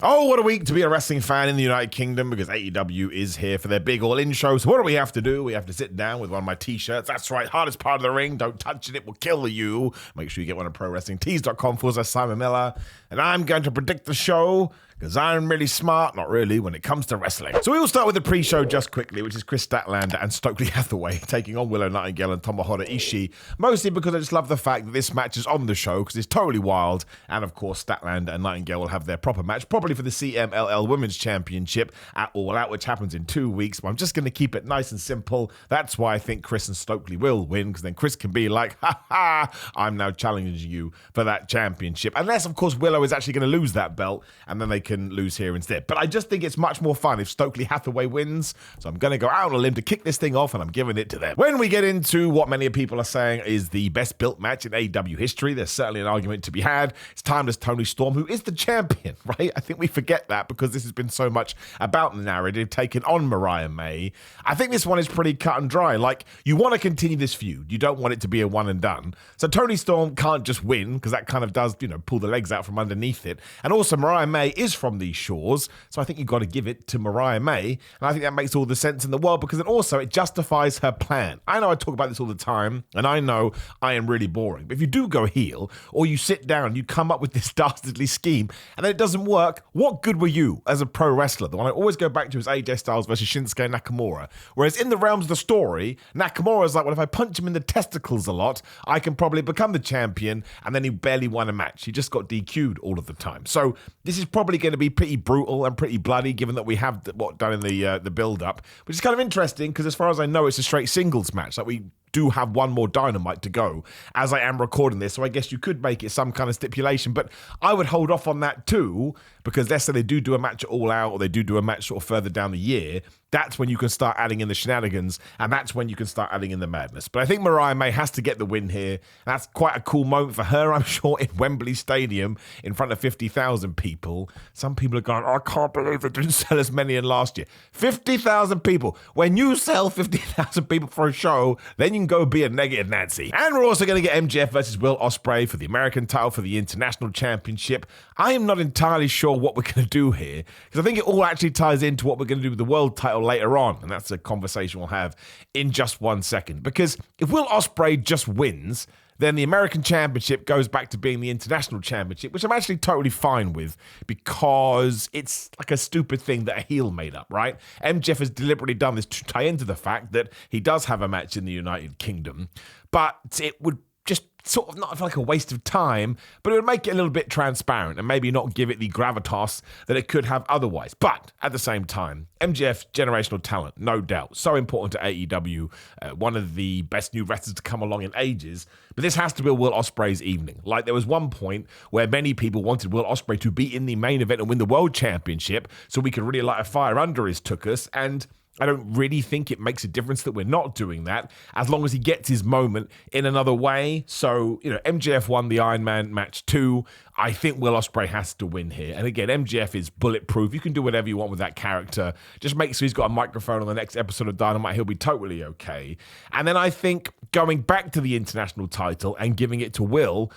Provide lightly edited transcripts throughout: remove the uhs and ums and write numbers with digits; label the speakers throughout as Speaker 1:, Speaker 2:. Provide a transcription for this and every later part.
Speaker 1: Oh, what a week to be a wrestling fan in the United Kingdom, because AEW is here for their big all-in show. So what do we have to do? We have to sit down with one of my t-shirts. That's right, hardest part of the ring. Don't touch it, it will kill you. Make sure you get one at prowrestlingtees.com/Simon Miller. And I'm going to predict the show, because I'm really smart, not really, when it comes to wrestling. So we will start with the pre-show just quickly, which is Chris Statlander and Stokely Hathaway taking on Willow Nightingale and Tomohiro Ishii, mostly because I just love the fact that this match is on the show, because it's totally wild, and of course Statlander and Nightingale will have their proper match, probably for the CMLL Women's Championship at All Out, which happens in 2 weeks, but I'm just going to keep it nice and simple. That's why I think Chris and Stokely will win, because then Chris can be like, I'm now challenging you for that championship, unless of course Willow is actually going to lose that belt, and then they can lose here instead. But I just think it's much more fun if Stokely Hathaway wins, so I'm going to go out on a limb to kick this thing off, and I'm giving it to them. When we get into what many people are saying is the best built match in AEW history, there's certainly an argument to be had. It's timeless Tony Storm, who is the champion, right? I think we forget that because this has been so much about the narrative taking on Mariah May. I think this one is pretty cut and dry. Like, you want to continue this feud. You don't want it to be a one and done. So Tony Storm can't just win, because that kind of does, pull the legs out from underneath it. And also Mariah May is from these shores, so I think you've got to give it to Mariah May, and I think that makes all the sense in the world, because then also it justifies her plan. I know I talk about this all the time, and I know I am really boring, but if you do go heel, or you sit down, you come up with this dastardly scheme, and then it doesn't work, what good were you as a pro wrestler? The one I always go back to is AJ Styles versus Shinsuke Nakamura, whereas in the realms of the story, Nakamura's like, well, if I punch him in the testicles a lot, I can probably become the champion, and then he barely won a match. He just got DQ'd all of the time. So this is probably going to be pretty brutal and pretty bloody, given that we have done in the build-up, which is kind of interesting, because as far as I know, it's a straight singles match. Like, we do have one more Dynamite to go as I am recording this, so I guess you could make it some kind of stipulation, but I would hold off on that too, because let's say they do a match at All Out, or they do a match sort of further down the year, that's when you can start adding in the shenanigans, and that's when you can start adding in the madness. But I think Mariah May has to get the win here. That's quite a cool moment for her, I'm sure, in Wembley Stadium in front of 50,000 people. Some people are going, I can't believe it didn't sell as many in last year. 50,000 people. When you sell 50,000 people for a show, then you can go be a negative Nancy. And we're also going to get MJF versus Will Ospreay for the American title, for the International Championship. I am not entirely sure what we're going to do here, because I think it all actually ties into what we're going to do with the world title later on, and that's a conversation we'll have in just 1 second. Because if Will Ospreay just wins, then the American Championship goes back to being the International Championship, which I'm actually totally fine with, because it's like a stupid thing that a heel made up, right? MJF has deliberately done this to tie into the fact that he does have a match in the United Kingdom, but it would just sort of not feel like a waste of time, but it would make it a little bit transparent and maybe not give it the gravitas that it could have otherwise. But at the same time, MJF, generational talent, no doubt. So important to AEW, one of the best new wrestlers to come along in ages. But this has to be Will Ospreay's evening. Like, there was one point where many people wanted Will Ospreay to be in the main event and win the World Championship so we could really light a fire under his tuchus, and I don't really think it makes a difference that we're not doing that, as long as he gets his moment in another way. So, MJF won the Iron Man match too. I think Will Ospreay has to win here. And again, MJF is bulletproof. You can do whatever you want with that character. Just make sure he's got a microphone on the next episode of Dynamite. He'll be totally okay. And then I think going back to the international title and giving it to Will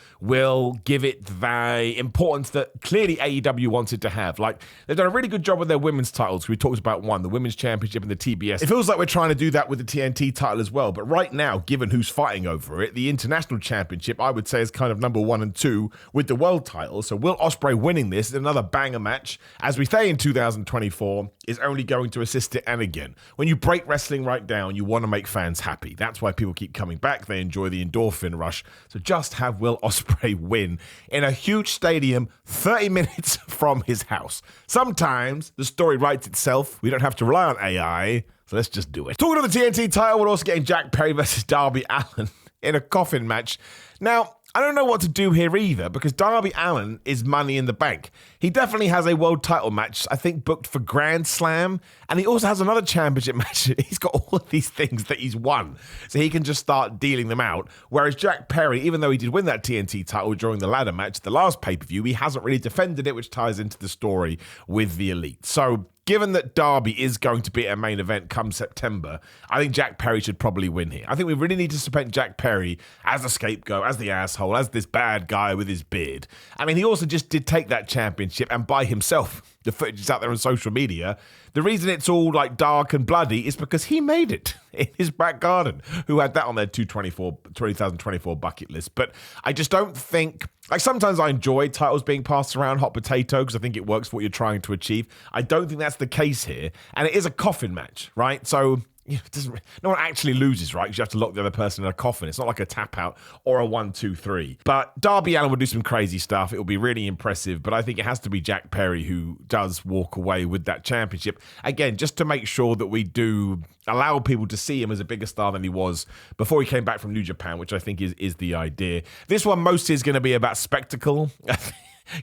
Speaker 1: give it the importance that clearly AEW wanted to have. Like, they've done a really good job with their women's titles. We talked about one, the Women's Championship and the TBS. It feels like we're trying to do that with the TNT title as well. But right now, given who's fighting over it, the International Championship, I would say, is kind of number 1 and 2 with the World title. So Will Ospreay winning this is another banger match, as we say in 2024, is only going to assist it. And again, when you break wrestling right down, you want to make fans happy. That's why people keep coming back. They enjoy the endorphin rush. So just have Will Ospreay win in a huge stadium 30 minutes from his house. Sometimes the story writes itself. We don't have to rely on AI. So let's just do it. Talking of the TNT title, we're also getting Jack Perry versus Darby Allin in a coffin match. Now, I don't know what to do here either, because Darby Allin is Money in the Bank. He definitely has a world title match, I think, booked for Grand Slam, and he also has another championship match. He's got all of these things that he's won, so he can just start dealing them out. Whereas Jack Perry, even though he did win that TNT title during the ladder match, the last pay-per-view, he hasn't really defended it, which ties into the story with the Elite. So given that Darby is going to be at a main event come September, I think Jack Perry should probably win here. I think we really need to cement Jack Perry as a scapegoat, as the asshole, as this bad guy with his beard. I mean, he also just did take that championship and by himself the footage is out there on social media. The reason it's all like dark and bloody is because he made it in his back garden. Who had that on their 2024 bucket list? But I just don't think, like, sometimes I enjoy titles being passed around hot potato because I think it works for what you're trying to achieve. I don't think that's the case here. And it is a coffin match, right? So no one actually loses, right? Because you have to lock the other person in a coffin. It's not like a tap out or a 1, 2, 3. But Darby Allin will do some crazy stuff. It will be really impressive. But I think it has to be Jack Perry who does walk away with that championship. Again, just to make sure that we do allow people to see him as a bigger star than he was before he came back from New Japan, which I think is the idea. This one mostly is going to be about spectacle.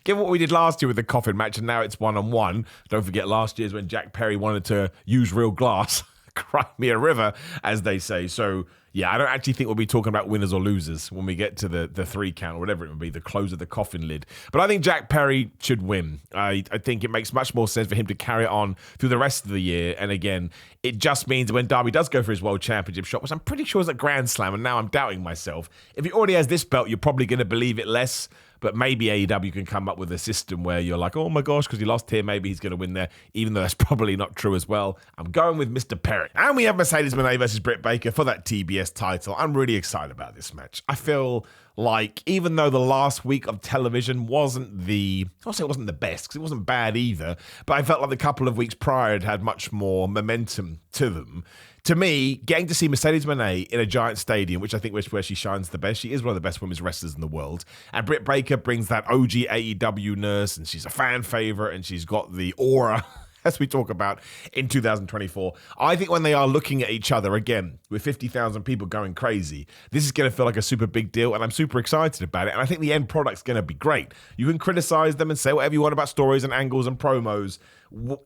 Speaker 1: Given what we did last year with the coffin match, and now it's one-on-one. Don't forget last year's when Jack Perry wanted to use real glass. Cry me a river, as they say. So, yeah, I don't actually think we'll be talking about winners or losers when we get to the 3 count or whatever it would be, the close of the coffin lid. But I think Jack Perry should win. I think it makes much more sense for him to carry it on through the rest of the year. And again, it just means that when Darby does go for his World Championship shot, which I'm pretty sure is a Grand Slam, and now I'm doubting myself, if he already has this belt, you're probably going to believe it less. But maybe AEW can come up with a system where you're like, oh my gosh, because he lost here, maybe he's going to win there, even though that's probably not true as well. I'm going with Mr. Perry. And we have Mercedes Moné versus Britt Baker for that TBS title. I'm really excited about this match. I feel like even though the last week of television wasn't I'll say it wasn't the best, because it wasn't bad either, but I felt like the couple of weeks prior had much more momentum to them. To me, getting to see Mercedes Moné in a giant stadium, which I think is where she shines the best. She is one of the best women's wrestlers in the world. And Britt Baker brings that OG AEW nurse, and she's a fan favorite, and she's got the aura, as we talk about, in 2024. I think when they are looking at each other again, with 50,000 people going crazy, this is going to feel like a super big deal, and I'm super excited about it. And I think the end product's going to be great. You can criticize them and say whatever you want about stories and angles and promos.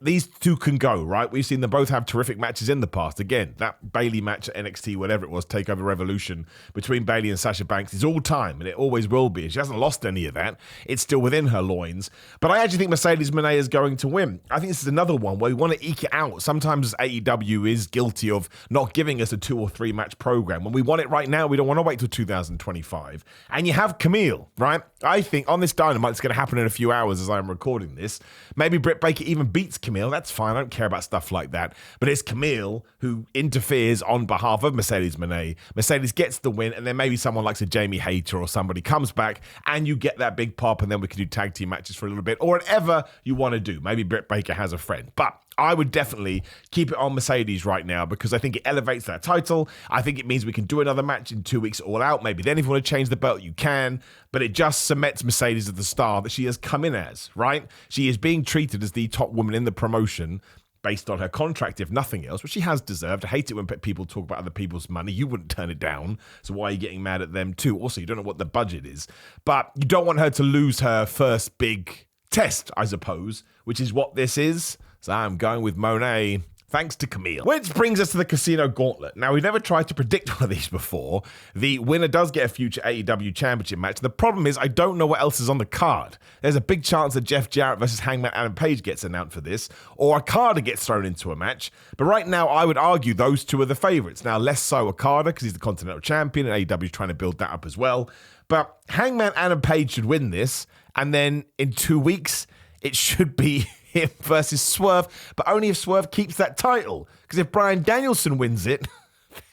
Speaker 1: These two can go, right? We've seen them both have terrific matches in the past. Again, that Bayley match at NXT, whatever it was, TakeOver Revolution, between Bayley and Sasha Banks is all time, and it always will be. She hasn't lost any of that. It's still within her loins. But I actually think Mercedes Moné is going to win. I think this is another one where we want to eke it out. Sometimes AEW is guilty of not giving us a 2 or 3 match program. When we want it right now, we don't want to wait till 2025. And you have Camille, right? I think on this Dynamite, it's going to happen in a few hours as I'm recording this. Maybe Britt Baker even beats Camille. That's fine. I don't care about stuff like that. But it's Camille who interferes on behalf of Mercedes Moné. Mercedes gets the win, and then maybe someone like a Jamie Hayter or somebody comes back, and you get that big pop, and then we can do tag team matches for a little bit, or whatever you want to do. Maybe Britt Baker has a friend. But I would definitely keep it on Mercedes right now because I think it elevates that title. I think it means we can do another match in 2 weeks all out. Maybe then if you want to change the belt, you can. But it just cements Mercedes as the star that she has come in as, right? She is being treated as the top woman in the promotion based on her contract, if nothing else, which she has deserved. I hate it when people talk about other people's money. You wouldn't turn it down, so why are you getting mad at them too? Also, you don't know what the budget is. But you don't want her to lose her first big test, I suppose, which is what this is. So I'm going with Moné, thanks to Camille. Which brings us to the Casino Gauntlet. Now, we've never tried to predict one of these before. The winner does get a future AEW Championship match. The problem is I don't know what else is on the card. There's a big chance that Jeff Jarrett versus Hangman Adam Page gets announced for this, or Okada gets thrown into a match. But right now, I would argue those two are the favorites. Now, less so Okada, because he's the Continental Champion, and AEW is trying to build that up as well. But Hangman Adam Page should win this, and then in 2 weeks, it should be him versus Swerve, but only if Swerve keeps that title. Because if Bryan Danielson wins it,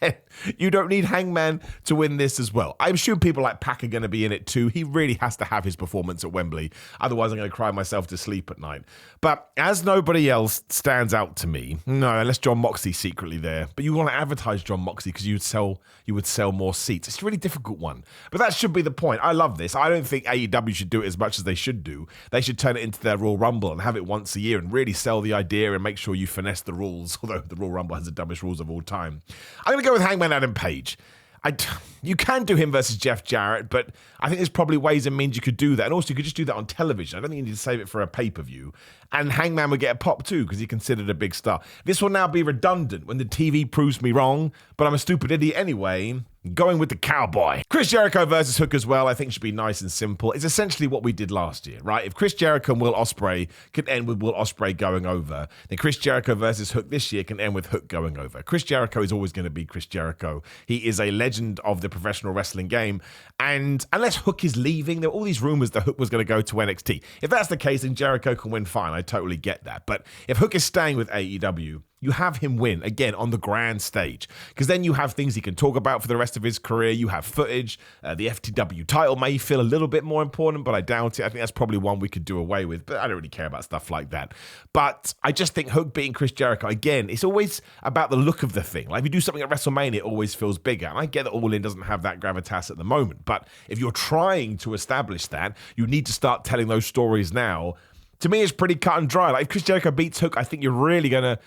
Speaker 1: then you don't need Hangman to win this as well. I'm sure people like Pac are going to be in it too. He really has to have his performance at Wembley. Otherwise, I'm going to cry myself to sleep at night. But as nobody else stands out to me, no, unless John Moxley's secretly there. But you want to advertise John Moxley because you would sell more seats. It's a really difficult one. But that should be the point. I love this. I don't think AEW should do it as much as they should do. They should turn it into their Royal Rumble and have it once a year and really sell the idea and make sure you finesse the rules. Although the Royal Rumble has the dumbest rules of all time. I'm going to go with Hangman Adam Page. You can do him versus Jeff Jarrett, but I think there's probably ways and means you could do that. And also, you could just do that on television. I don't think you need to save it for a pay-per-view. And Hangman would get a pop too, because he's considered a big star. This will now be redundant when the TV proves me wrong, but I'm a stupid idiot anyway. Going with the cowboy. Chris Jericho versus Hook as well, I think should be nice and simple. It's essentially what we did last year, right? If Chris Jericho and Will Ospreay could end with Will Ospreay going over, then Chris Jericho versus Hook this year can end with Hook going over. Chris Jericho is always going to be Chris Jericho. He is a legend of the professional wrestling game. And unless Hook is leaving, there are all these rumors that Hook was going to go to NXT. If that's the case, then Jericho can win fine. I totally get that. But if Hook is staying with AEW, you have him win, again, on the grand stage. Because then you have things he can talk about for the rest of his career. You have footage. The FTW title may feel a little bit more important, but I doubt it. I think that's probably one we could do away with. But I don't really care about stuff like that. But I just think Hook beating Chris Jericho, again, it's always about the look of the thing. Like if you do something at WrestleMania, it always feels bigger. And I get that All In doesn't have that gravitas at the moment. But if you're trying to establish that, you need to start telling those stories now. To me, it's pretty cut and dry. Like if Chris Jericho beats Hook, I think you're really going to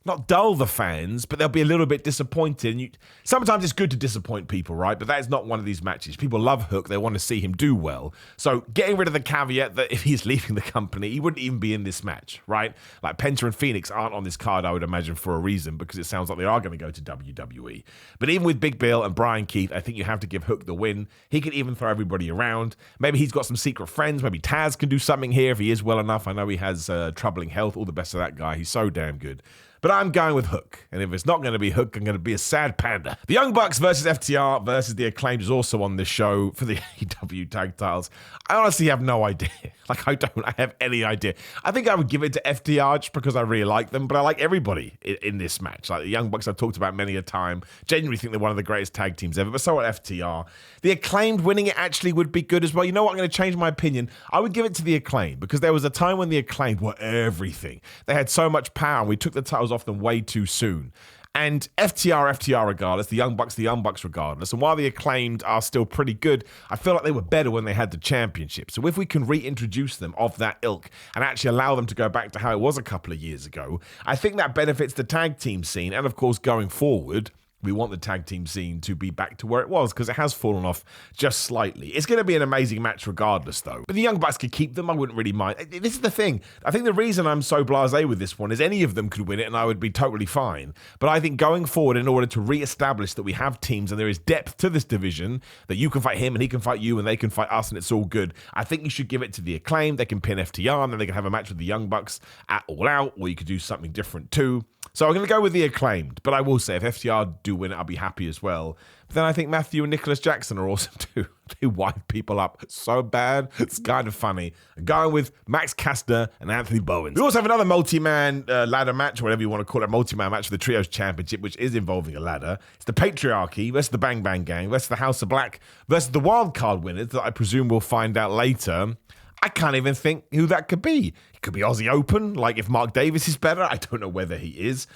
Speaker 1: not dull the fans, but they'll be a little bit disappointed. Sometimes it's good to disappoint people, right? But that is not one of these matches. People love Hook. They want to see him do well. So getting rid of the caveat that if he's leaving the company, he wouldn't even be in this match, right? Like Penta and Phoenix aren't on this card, I would imagine, for a reason, because it sounds like they are going to go to WWE. But even with Big Bill and Brian Keith, I think you have to give Hook the win. He can even throw everybody around. Maybe he's got some secret friends. Maybe Taz can do something here if he is well enough. I know he has troubling health. All the best of that guy. He's so damn good. But I'm going with Hook. And if it's not going to be Hook, I'm going to be a sad panda. The Young Bucks versus FTR versus The Acclaimed is also on this show for the AEW tag titles. I honestly have no idea. I have any idea. I think I would give it to FTR just because I really like them, but I like everybody in this match. Like the Young Bucks I've talked about many a time. Genuinely think they're one of the greatest tag teams ever, but so are FTR. The Acclaimed winning it actually would be good as well. You know what? I'm going to change my opinion. I would give it to The Acclaimed because there was a time when The Acclaimed were everything. They had so much power and we took the titles off them way too soon. And FTR regardless, the Young Bucks regardless. And while the Acclaimed are still pretty good, I feel like they were better when they had the championship. So if we can reintroduce them of that ilk and actually allow them to go back to how it was a couple of years ago, I think that benefits the tag team scene. And of course, going forward, we want the tag team scene to be back to where it was because it has fallen off just slightly. It's going to be an amazing match regardless, though. But the Young Bucks could keep them. I wouldn't really mind. This is the thing. I think the reason I'm so blasé with this one is any of them could win it and I would be totally fine. But I think going forward, in order to re-establish that we have teams and there is depth to this division, that you can fight him and he can fight you and they can fight us and it's all good, I think you should give it to the Acclaimed. They can pin FTR and then they can have a match with the Young Bucks at All Out, or you could do something different too. So I'm going to go with the Acclaimed, but I will say if FTR do win it, I'll be happy as well. But then I think Matthew and Nicholas Jackson are awesome too. They wipe people up so bad, it's kind of funny. I'm going with Max Caster and Anthony Bowens. We also have another multi-man ladder match, whatever you want to call it, a multi-man match for the Trios Championship, which is involving a ladder. It's the Patriarchy versus the Bang Bang Gang versus the House of Black versus the wildcard winners that I presume we'll find out later. I can't even think who that could be. It could be Aussie Open, like if Mark Davis is better. I don't know whether he is.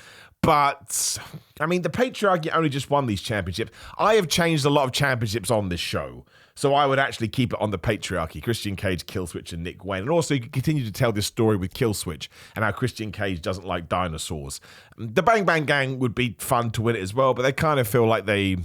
Speaker 1: But, I mean, the Patriarchy only just won these championships. I have changed a lot of championships on this show. So I would actually keep it on the Patriarchy. Christian Cage, Killswitch, and Nick Wayne. And also, you can continue to tell this story with Killswitch and how Christian Cage doesn't like dinosaurs. The Bang Bang Gang would be fun to win it as well, but they kind of feel like they're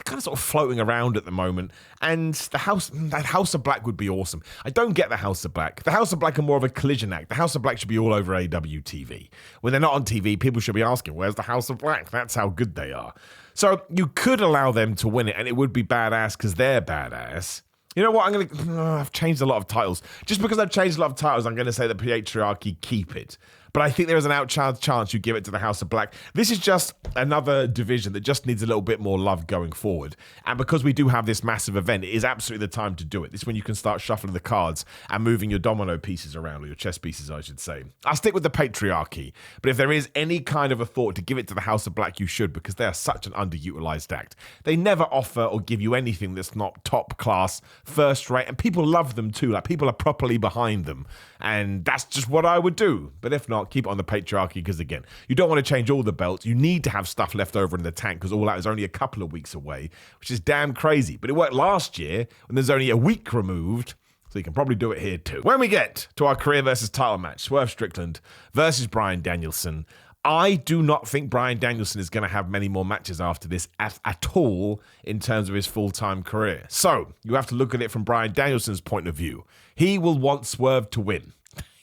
Speaker 1: kind of sort of floating around at the moment. And that House of Black would be awesome. I don't get the House of Black. The House of Black are more of a collision act. The House of Black should be all over AEW TV. When they're not on TV, people should be asking, where's the House of Black? That's how good they are. So you could allow them to win it, and it would be badass because they're badass. You know what? I've changed a lot of titles. Just because I've changed a lot of titles, I'm going to say the Patriarchy keep it. But I think there is an out chance you give it to the House of Black. This is just another division that just needs a little bit more love going forward. And because we do have this massive event, it is absolutely the time to do it. This is when you can start shuffling the cards and moving your domino pieces around, or your chess pieces, I should say. I'll stick with the Patriarchy. But if there is any kind of a thought to give it to the House of Black, you should, because they are such an underutilized act. They never offer or give you anything that's not top class, first rate, and people love them too. Like, people are properly behind them. And that's just what I would do. But if not, keep it on the Patriarchy, because again, you don't want to change all the belts. You need to have stuff left over in the tank, because All Out is only a couple of weeks away, which is damn crazy. But it worked last year when there's only a week removed, so you can probably do it here too. When we get to our career versus title match, Swerve Strickland versus Bryan Danielson, I do not think Bryan Danielson is going to have many more matches after this at all in terms of his full-time career. So you have to look at it from Bryan Danielson's point of view. He will want Swerve to win.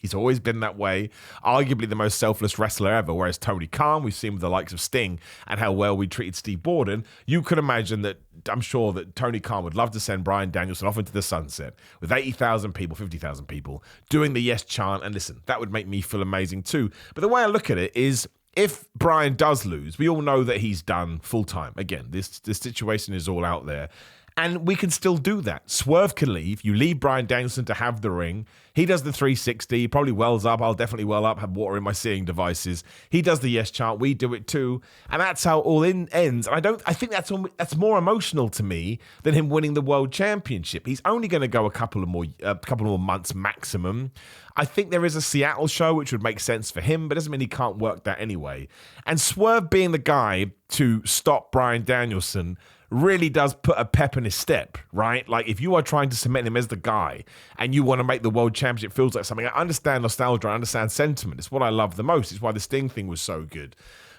Speaker 1: He's always been that way. Arguably the most selfless wrestler ever, whereas Tony Khan, we've seen with the likes of Sting and how well we treated Steve Borden. You could imagine that, I'm sure that Tony Khan would love to send Bryan Danielson off into the sunset with 80,000 people, 50,000 people doing the yes chant. And listen, that would make me feel amazing too. But the way I look at it is, if Bryan does lose, we all know that he's done full time. Again, this situation is all out there. And we can still do that. Swerve can leave. You leave Bryan Danielson to have the ring. He does the 360. He probably wells up. I'll definitely well up, have water in my seeing devices. He does the yes chant. We do it too. And that's how All In ends. And I think that's more emotional to me than him winning the world championship. He's only going to go a couple more months maximum. I think there is a Seattle show, which would make sense for him, but doesn't mean he can't work that anyway. And Swerve being the guy to stop Bryan Danielson really does put a pep in his step, right? Like, if you are trying to cement him as the guy and you want to make the world championship feels like something, I understand nostalgia, I understand sentiment. It's what I love the most. It's why the Sting thing was so good.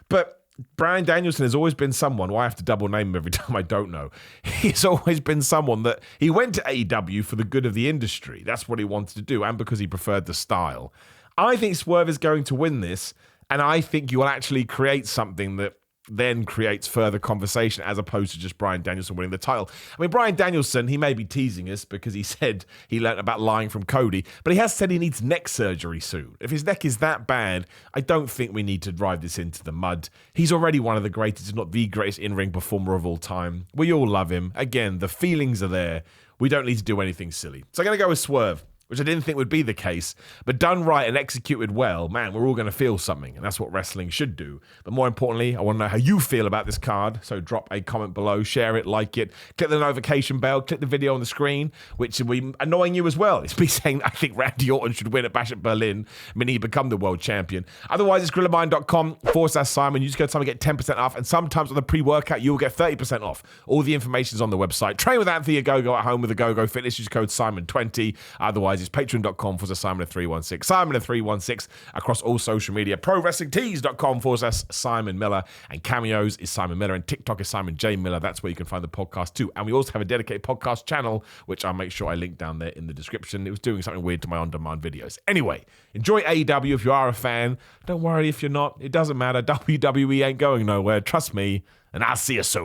Speaker 1: But Bryan Danielson has always been someone, I have to double name him every time I don't know. He's always been someone that he went to AEW for the good of the industry. That's what he wanted to do, and because he preferred the style. I think Swerve is going to win this, and I think you will actually create something that then creates further conversation as opposed to just Bryan Danielson winning the title. I mean, Bryan Danielson, he may be teasing us because he said he learned about lying from Cody, but he has said he needs neck surgery soon. If his neck is that bad, I don't think we need to drive this into the mud. He's already one of the greatest, if not the greatest in-ring performer of all time. We all love him. Again, the feelings are there. We don't need to do anything silly. So I'm going to go with Swerve, which I didn't think would be the case, but done right and executed well, man, we're all going to feel something, and that's what wrestling should do. But more importantly, I want to know how you feel about this card, so drop a comment below, share it, like it, click the notification bell, click the video on the screen, which will be annoying you as well. It's me saying I think Randy Orton should win at Bash at Berlin, meaning he become the world champion. Otherwise, it's grillermind.com/Simon. You just go to time and get 10% off, and sometimes on the pre-workout, you'll get 30% off. All the information is on the website. Train with Anthony Go at home with the Go Fitness. Use code Simon20. Otherwise, it's patreon.com/Simon316. Simon316 across all social media. ProWrestlingTees.com/Simon Miller. And Cameos is Simon Miller. And TikTok is Simon J. Miller. That's where you can find the podcast too. And we also have a dedicated podcast channel, which I'll make sure I link down there in the description. It was doing something weird to my on-demand videos. Anyway, enjoy AEW if you are a fan. Don't worry if you're not. It doesn't matter. WWE ain't going nowhere. Trust me. And I'll see you soon.